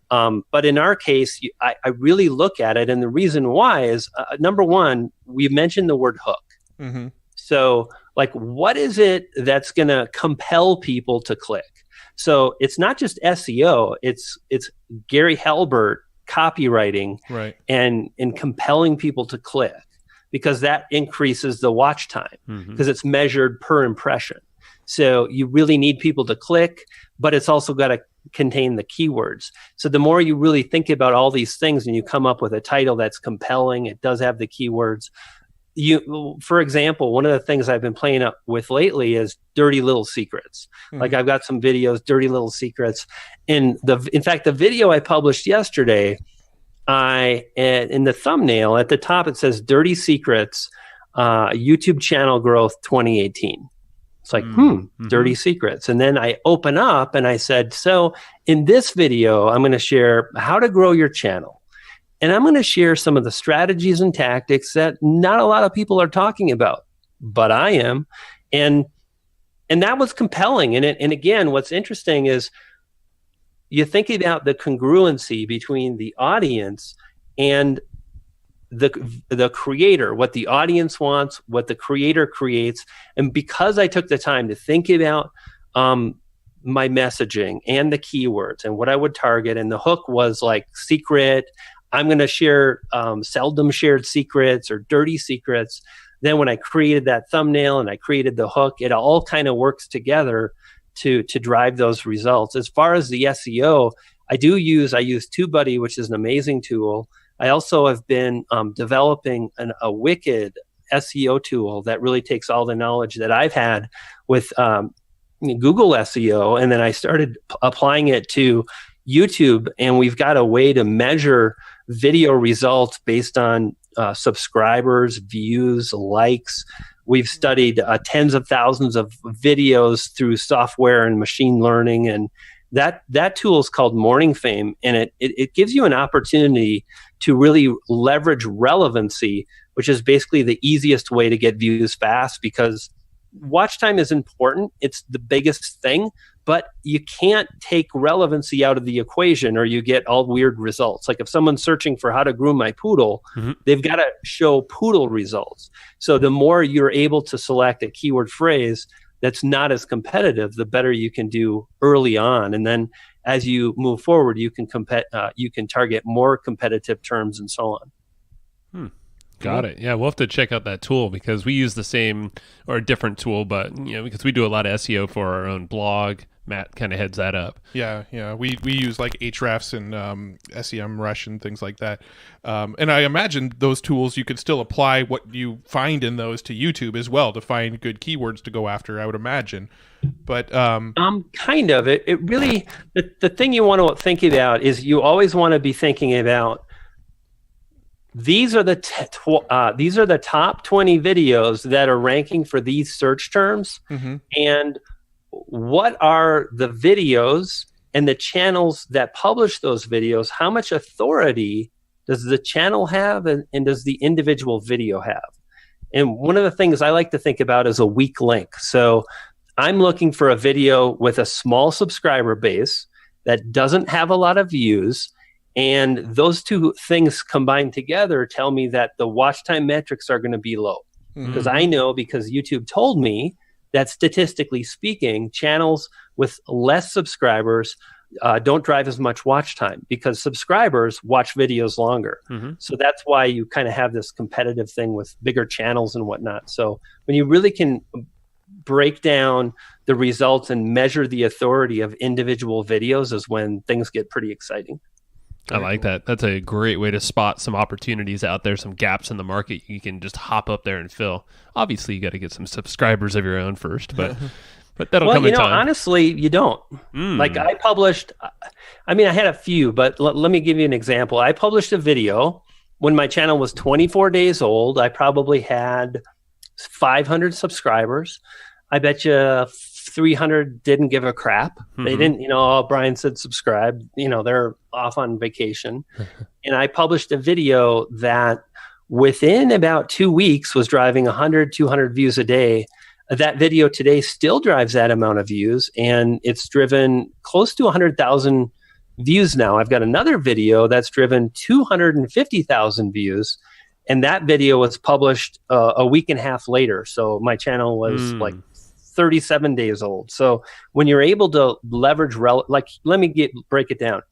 But in our case, I really look at it. And the reason why is, number one, we mentioned the word hook. So like, what is it that's going to compel people to click? So it's not just SEO. It's Gary Halbert copywriting, right, and compelling people to click, because that increases the watch time, because it's measured per impression. So you really need people to click, but it's also got to contain the keywords. So the more you really think about all these things and you come up with a title that's compelling, it does have the keywords. For example, one of the things I've been playing up with lately is dirty little secrets. Like I've got some videos, dirty little secrets. And in fact, the video I published yesterday, in the thumbnail at the top, it says dirty secrets, YouTube channel growth 2018. It's like, dirty secrets. And then I open up and I said, so in this video, I'm going to share how to grow your channel. And I'm going to share some of the strategies and tactics that not a lot of people are talking about, but I am. And that was compelling. And again, what's interesting is you think about the congruency between the audience and the creator, what the audience wants, what the creator creates. And because I took the time to think about my messaging and the keywords and what I would target, and the hook was like secret, I'm going to share seldom shared secrets or dirty secrets. Then when I created that thumbnail and I created the hook, it all kind of works together to drive those results. As far as the SEO, I use TubeBuddy, which is an amazing tool. I also have been developing a wicked SEO tool that really takes all the knowledge that I've had with Google SEO, and then I started applying it to YouTube, and we've got a way to measure video results based on subscribers, views, likes. We've studied tens of thousands of videos through software and machine learning, and that tool is called Morning Fame, and it gives you an opportunity to really leverage relevancy, which is basically the easiest way to get views fast, because watch time is important. It's the biggest thing, but you can't take relevancy out of the equation or you get all weird results. Like if someone's searching for how to groom my poodle, they've got to show poodle results. So the more you're able to select a keyword phrase that's not as competitive, the better you can do early on. And then as you move forward, you can target more competitive terms and so on. Got it. Yeah, we'll have to check out that tool because we use the same or a different tool, but because we do a lot of SEO for our own blog. Matt kind of heads that up. Yeah. We use like Ahrefs and SEMrush and things like that. And I imagine those tools, you could still apply what you find in those to YouTube as well to find good keywords to go after, I would imagine. But kind of. It really, the thing you want to think about is you always want to be thinking about these are the top 20 videos that are ranking for these search terms, and what are the videos and the channels that publish those videos? How much authority does the channel have, and does the individual video have? And one of the things I like to think about is a weak link. So I'm looking for a video with a small subscriber base that doesn't have a lot of views. And those two things combined together tell me that the watch time metrics are going to be low. Because I know, because YouTube told me that statistically speaking, channels with less subscribers don't drive as much watch time because subscribers watch videos longer. So that's why you kind of have this competitive thing with bigger channels and whatnot. So when you really can break down the results and measure the authority of individual videos is when things get pretty exciting. I like that. That's a great way to spot some opportunities out there, some gaps in the market you can just hop up there and fill. Obviously, you got to get some subscribers of your own first, but that'll come in time. Honestly, you don't. Like I published, I had a few, but let me give you an example. I published a video when my channel was 24 days old. I probably had 500 subscribers. I bet you 300 didn't give a crap. They didn't, Brian said subscribe, they're off on vacation. And I published a video that within about 2 weeks was driving 100, 200 views a day. That video today still drives that amount of views, and it's driven close to 100,000 views now. I've got another video that's driven 250,000 views, and that video was published a week and a half later. So my channel was like 37 days old. So when you're able to leverage, let me break it down.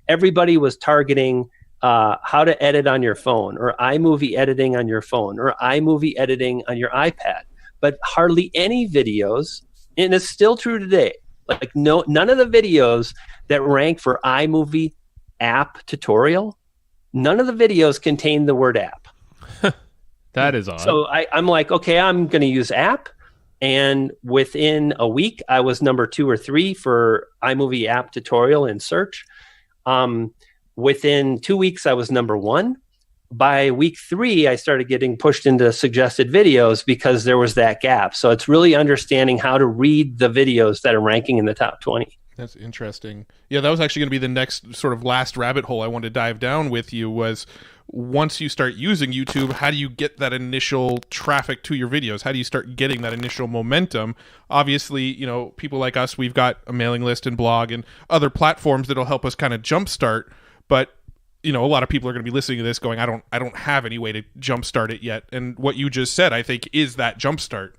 Everybody was targeting how to edit on your phone, or iMovie editing on your phone, or iMovie editing on your iPad, but hardly any videos, and it's still true today. Like none of the videos that rank for iMovie app tutorial, none of the videos contain the word app. That is odd. So I'm like, okay, I'm going to use app. And within a week, I was number 2 or 3 for iMovie app tutorial in search. Within 2 weeks, I was number 1. By week 3, I started getting pushed into suggested videos because there was that gap. So it's really understanding how to read the videos that are ranking in the top 20. That's interesting. Yeah, that was actually going to be the next sort of last rabbit hole I wanted to dive down with you was once you start using YouTube, how do you get that initial traffic to your videos? How do you start getting that initial momentum? Obviously, people like us, we've got a mailing list and blog and other platforms that'll help us kind of jumpstart. But, a lot of people are going to be listening to this going, I don't have any way to jumpstart it yet. And what you just said, I think, is that jumpstart.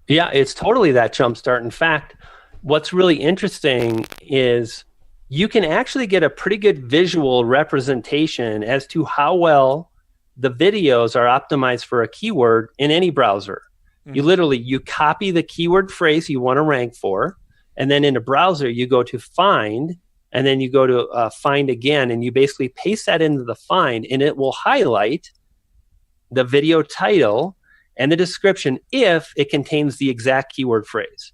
Yeah, it's totally that jumpstart. In fact, what's really interesting is you can actually get a pretty good visual representation as to how well the videos are optimized for a keyword in any browser. You copy the keyword phrase you want to rank for, and then in a browser you go to find, and then you go to find again, and you basically paste that into the find, and it will highlight the video title and the description if it contains the exact keyword phrase.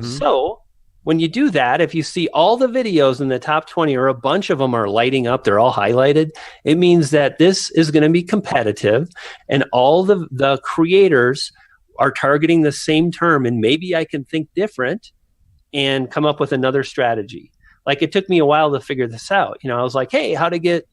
So when you do that, if you see all the videos in the top 20 or a bunch of them are lighting up, they're all highlighted, it means that this is going to be competitive, and all the creators are targeting the same term, and maybe I can think different and come up with another strategy. Like, it took me a while to figure this out. I was like, hey, how to get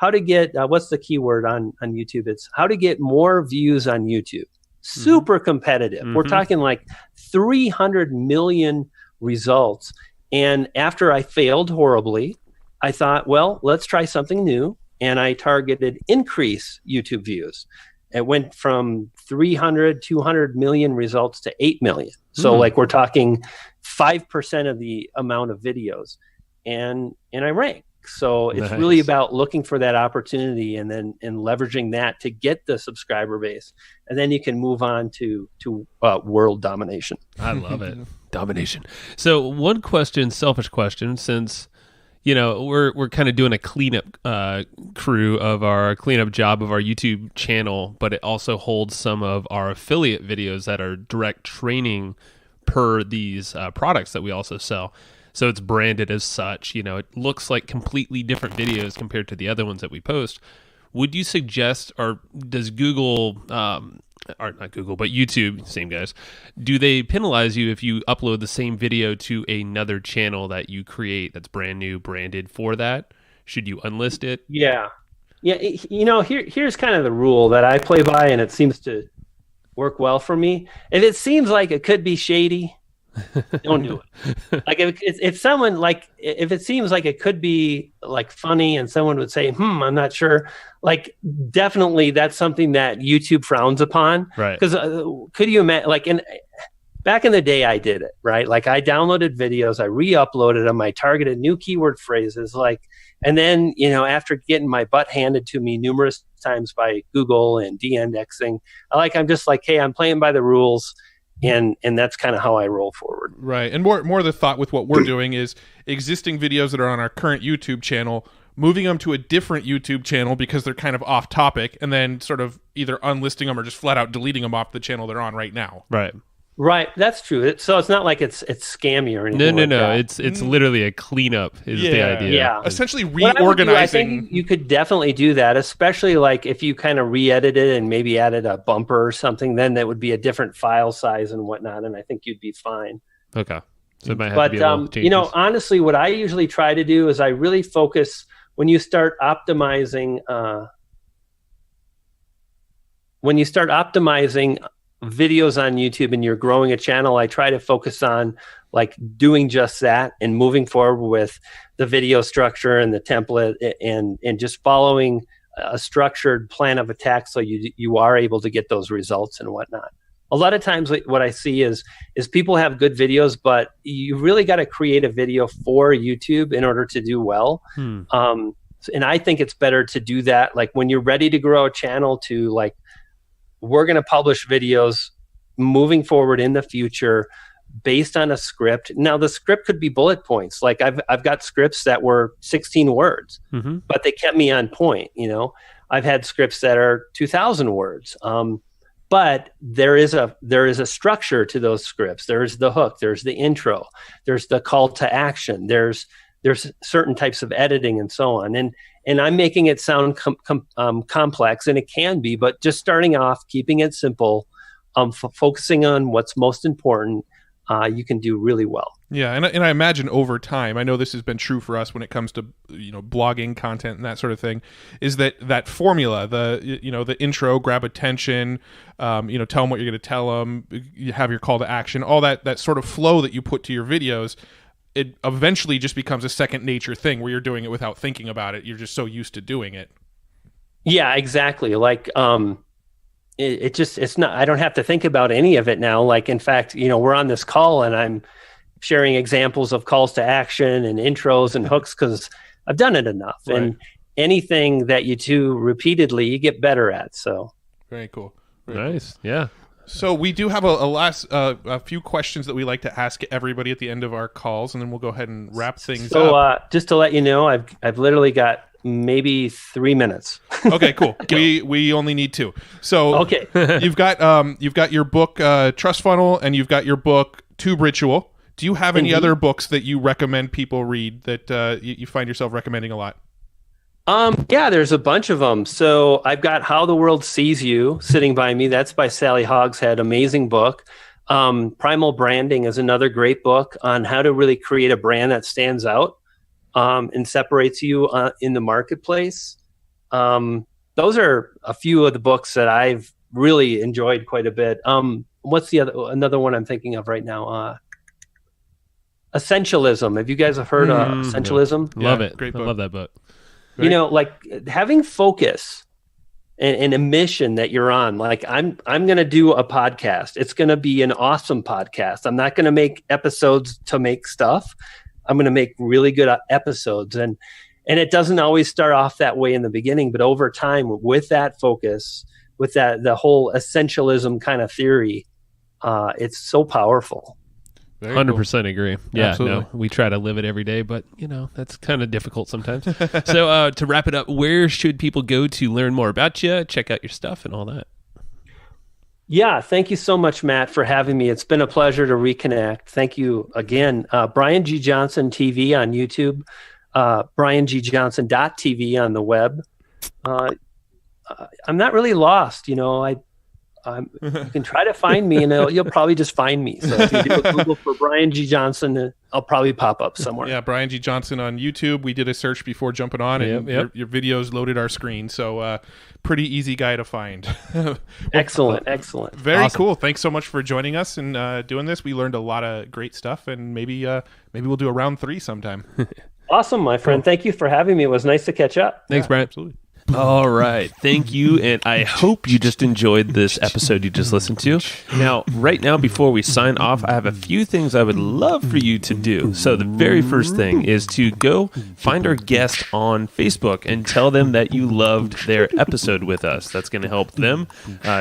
what's the keyword on YouTube? It's how to get more views on YouTube. Super competitive. We're talking like 300 million results. And after I failed horribly, I thought, well, let's try something new. And I targeted increase YouTube views. It went from 200 million results to 8 million. So like, we're talking 5% of the amount of videos, and I rank. So it's really about looking for that opportunity and leveraging that to get the subscriber base. And then you can move on to world domination. I love it. Domination. So one question, selfish question, since we're kind of doing a cleanup cleanup job of our YouTube channel, but it also holds some of our affiliate videos that are direct training per these products that we also sell. So it's branded as such. It looks like completely different videos compared to the other ones that we post. Would you suggest, or does Google, or not Google, but YouTube, same guys, do they penalize you if you upload the same video to another channel that you create that's brand new, branded for that? Should you unlist it? Yeah. Here's kind of the rule that I play by, and it seems to work well for me. If it seems like it could be shady, don't do it. Like, if it seems like it could be like funny, and someone would say, I'm not sure, like, definitely that's something that YouTube frowns upon. Right. Because could you imagine, back in the day, I did it, right? Like, I downloaded videos, I re-uploaded them, I targeted new keyword phrases, and then, after getting my butt handed to me numerous times by Google and de-indexing, I'm just like, hey, I'm playing by the rules. And that's kind of how I roll forward. Right. And more the thought with what we're doing is existing videos that are on our current YouTube channel, moving them to a different YouTube channel because they're kind of off topic, and then sort of either unlisting them or just flat out deleting them off the channel they're on right now. Right. Right, that's true. So it's not like it's scammy or anything. No. It's literally a cleanup is the idea. Yeah. Essentially reorganizing. I think you could definitely do that, especially like if you kind of re-edited it and maybe added a bumper or something. Then that would be a different file size and whatnot, and I think you'd be fine. Okay. So it might have to be a little changes. Honestly, what I usually try to do is I really focus when you start optimizing. Videos on YouTube and you're growing a channel, I try to focus on like doing just that and moving forward with the video structure and the template and just following a structured plan of attack so you are able to get those results and whatnot. A lot of times what I see is people have good videos, but you really got to create a video for YouTube in order to do well. And I think it's better to do that like when you're ready to grow a channel to like, we're going to publish videos moving forward in the future based on a script. Now, the script could be bullet points. Like I've got scripts that were 16 words, but they kept me on point. I've had scripts that are 2,000 words. But there is a structure to those scripts. There's the hook. There's the intro. There's the call to action. There's certain types of editing and so on. And I'm making it sound complex, and it can be, but just starting off, keeping it simple, focusing on what's most important, you can do really well. Yeah, and I imagine over time, I know this has been true for us when it comes to blogging content and that sort of thing, is that formula, the intro, grab attention, tell them what you're going to tell them, you have your call to action, all that sort of flow that you put to your videos. It eventually just becomes a second nature thing where you're doing it without thinking about it. You're just so used to doing it. Yeah, exactly. Like, it's not, I don't have to think about any of it now. Like, in fact, we're on this call and sharing examples of calls to action and intros and hooks because I've done it enough. Right. And anything that you do repeatedly, you get better at. So very cool. Nice. Yeah. So we do have a few questions that we like to ask everybody at the end of our calls, and then we'll go ahead and wrap things up. Just to let you know, I've literally got maybe 3 minutes. Okay, cool. we only need 2. So okay. you've got your book Trust Funnel, and you've got your book Tube Ritual. Do you have any other books that you recommend people read that you find yourself recommending a lot? Yeah, there's a bunch of them. So I've got How the World Sees You sitting by me. That's by Sally Hogshead. Amazing book. Primal Branding is another great book on how to really create a brand that stands out and separates you in the marketplace. Those are a few of the books that I've really enjoyed quite a bit. What's another one I'm thinking of right now? Essentialism. Have you guys heard Essentialism? Love it. Great book. I love that book. You know, like having focus and a mission that you're on. Like I'm going to do a podcast. It's going to be an awesome podcast. I'm not going to make episodes to make stuff. I'm going to make really good episodes. And it doesn't always start off that way in the beginning, but over time with that focus, with the whole essentialism kind of theory, it's so powerful. 100% agree. Yeah, Absolutely. no, we try to live it every day, but that's kind of difficult sometimes. So to wrap it up, where should people go to learn more about you, check out your stuff and all that? Yeah, thank you so much, Matt, for having me. It's been a pleasure to reconnect. Thank you again. Brian G. Johnson TV on YouTube, briangjohnson.tv on the web. I'm not really lost, you can try to find me, and you'll probably just find me. So if you do a Google for Brian G. Johnson, I'll probably pop up somewhere. Yeah, Brian G. Johnson on YouTube. We did a search before jumping on, and your videos loaded our screen. So pretty easy guy to find. Excellent. Very awesome. Cool. Thanks so much for joining us and doing this. We learned a lot of great stuff, and maybe we'll do a round 3 sometime. Awesome, my friend. Thank you for having me. It was nice to catch up. Thanks, Brian. Absolutely. All right. Thank you. And I hope you just enjoyed this episode you just listened to. Now, right now, before we sign off, I have a few things I would love for you to do. So the very first thing is to go find our guest on Facebook and tell them that you loved their episode with us. That's going to help them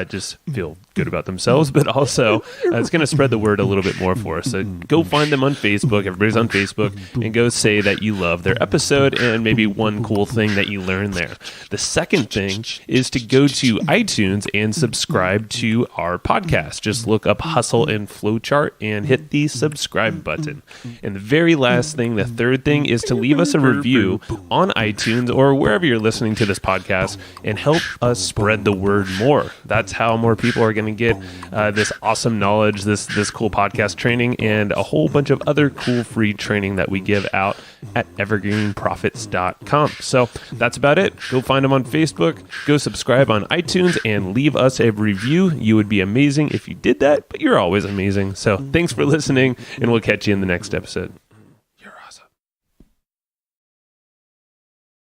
just feel good about themselves, but also it's going to spread the word a little bit more for us. So go find them on Facebook. Everybody's on Facebook, and go say that you love their episode and maybe one cool thing that you learned there. The second thing is to go to iTunes and subscribe to our podcast. Just look up Hustle and Flowchart and hit the subscribe button. And the very last thing, the third thing, is to leave us a review on iTunes or wherever you're listening to this podcast and help us spread the word more. That's how more people are going to get this awesome knowledge, this cool podcast training, and a whole bunch of other cool free training that we give out at evergreenprofits.com. So that's about it. Go find them on Facebook, go subscribe on iTunes, and leave us a review. You would be amazing if you did that, but you're always amazing. So thanks for listening, and we'll catch you in the next episode.